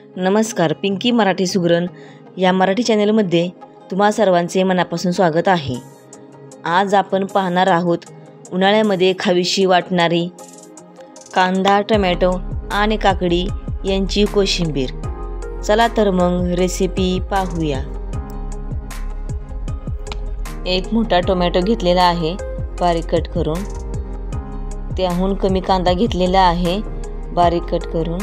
नमस्कार, पिंकी मराठी सुगरण या मराठी चॅनलमध्ये तुम्हा सर्वांचे मनापासून स्वागत आहे। आज आपण पाहणार आहोत उन्हाळ्यामध्ये खावीशी वाटणारी कांदा, टोमॅटो आणि काकडी यांची कोशिंबीर। चला तर मग रेसिपी पाहूया। एक मोठा टोमॅटो घेतलेला आहे बारीक कट करून, त्याहून कमी कांदा घेतलेला आहे बारीक कट करून,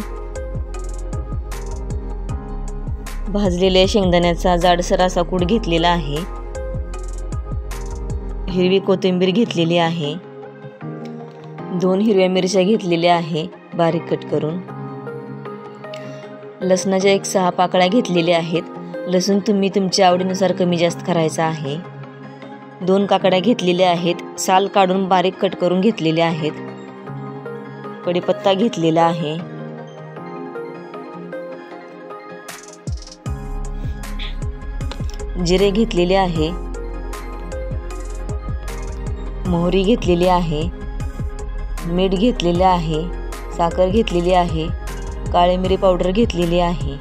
भाजलेल्या शेंगदाण्याचा जाडसर असा कूट घेतलेला आहे, हिरवी कोथिंबीर घेतलेली आहे, 2 हिरव्या मिरच्या घेतलेल्या आहे बारीक कट करून, लसणाच्या 6 पाकळ्या घेतलेल्या आहेत। लसूण तुम्ही तुमच्या आवडीनुसार कमी जास्त करायचा आहे। 2 काकड्या घेतलेल्या आहेत, साल काढून बारीक कट करून घेतलेल्या आहेत। कढीपत्ता घेतलेला आहे, जिरे घेतलेले आहे, मोहरी घेतलेली आहे, मीठ घेतलेले आहे, साखर घेतलेली आहे, काळी मिरी पावडर घेतलेली आहे।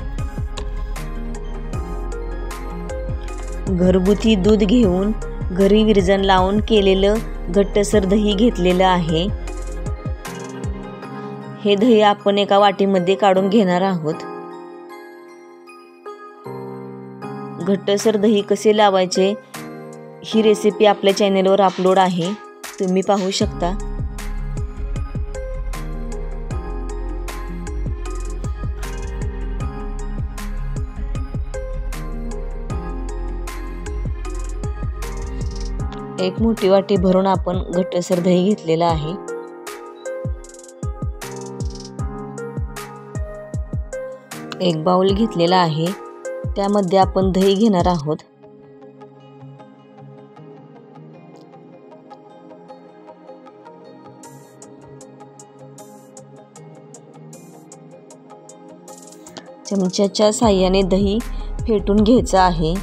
घरगुती दूध घेऊन घरी विरजण लावून केलेलं घट्टसर दही घेतलेलं आहे। हे दही आपण एका वाटीमध्ये काढून घेणार आहोत। घट्टसर दही कसे लावायचे ही रेसिपी आपल्या चॅनलवर अपलोड आहे, तुम्ही पाहू शकता। एक मोठी वाटी भरून आपण घट्टसर दही घेतलेला आहे। एक बाउल घेतलेला आहे, त्यामध्ये आपण दही घेणार आहोत। चमच्याच्या साहाय्याने दही फेटून घ्यायचं आहे।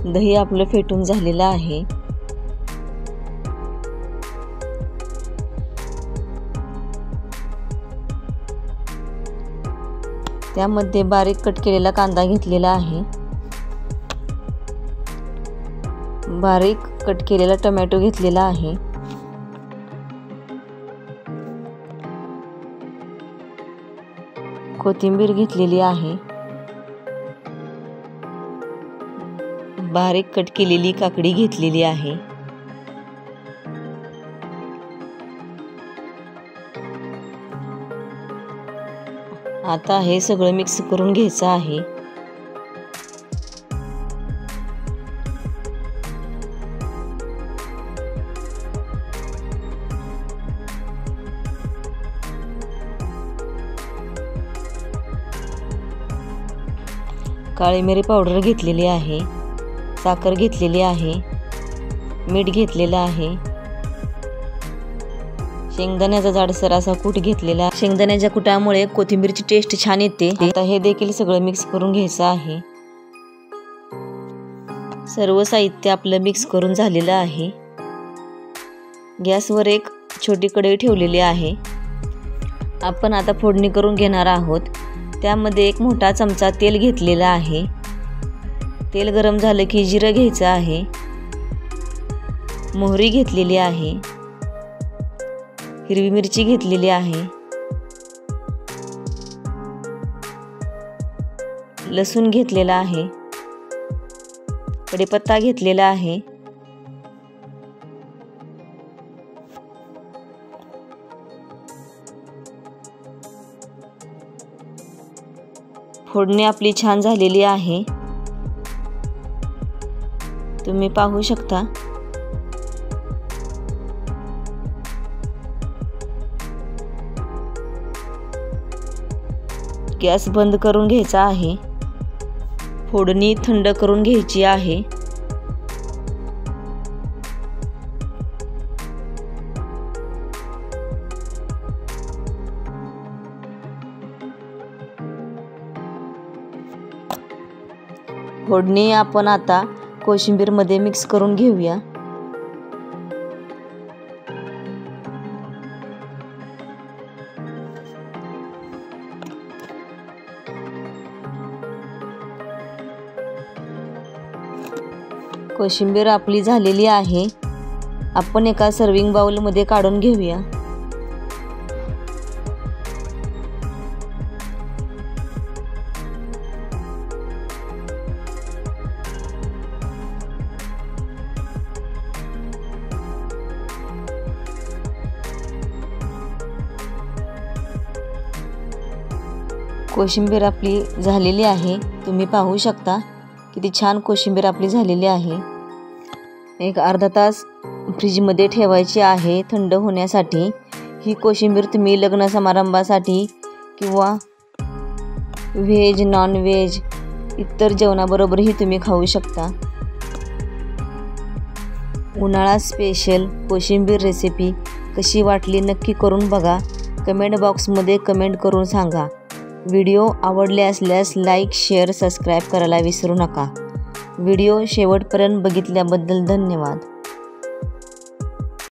दही आपलं फेटून झालेलं आहे। त्यामध्ये बारीक कट केलेला कांदा घेतलेला आहे, बारीक कट केलेला टोमॅटो घेतलेला आहे, कोथिंबीर घेतलेली आहे, बारीक कट केलेली काकडी घेतलेली आहे, आता हे सगळं मिक्स करून घ्यायचं आहे। काळी मिरी पावडर घेतलेली आहे, साखर घेतलेली आहे, मीठ घेतलेलं आहे, शेंगदाण्याचा जाडसर असा कूट घेतलेला। शेंगदाण्याच्या कुटामुळे कोथिंबीरची टेस्ट छान येते। आता हे देखील सगळं मिक्स करून घ्यायचं आहे। सर्व साहित्य आपलं मिक्स करून झालेलं आहे। गॅसवर एक छोटी कढई ठेवलेली आहे। आपण आता फोडणी करून घेणार आहोत। त्यामध्ये एक मोठा चमचा तेल घेतलेला आहे। तेल गरम झालं की जिरं घ्यायचं आहे, मोहरी घेतलेली आहे, हिरवी मिरची घेतलेली आहे, लसूण घेतलेला आहे, कढीपत्ता घेतलेला आहे, फोडणी आपली छान झालेली आहे, तुम्ही पाहू शकता। गॅस बंद करून घ्यायचा आहे। फोडणी थंड करून घ्यायची आहे। फोडणी आपण आता कोशिंबीर मध्ये मिक्स करून घेऊया। कोशिंबीर आपली झालेली आहे. आपण एका सर्विंग बाउलमध्ये काढून घेऊया. कोशिंबीर आपली झालेली आहे. तुम्ही पाहू शकता किती छान कोशिंबीर आपली झालेली आहे. एक अर्धा तास फ्रीजमध्ये ठेवायची आहे थंड होण्यासाठी. ही कोशिंबीर तुम्ही लग्न समारंभासाठी किंवा व्हेज नॉन व्हेज इतर जेवणाबरोबरही तुम्ही खाऊ शकता. उन्हाळा स्पेशल कोशिंबीर रेसिपी कशी वाटली नक्की करून बघा. कमेंट बॉक्समध्ये कमेंट करून सांगा. व्हिडिओ आवडले असल्यास लाईक शेअर सबस्क्राईब करायला विसरू नका. व्हिडिओ शेवटपर्यंत बघितल्याबद्दल धन्यवाद.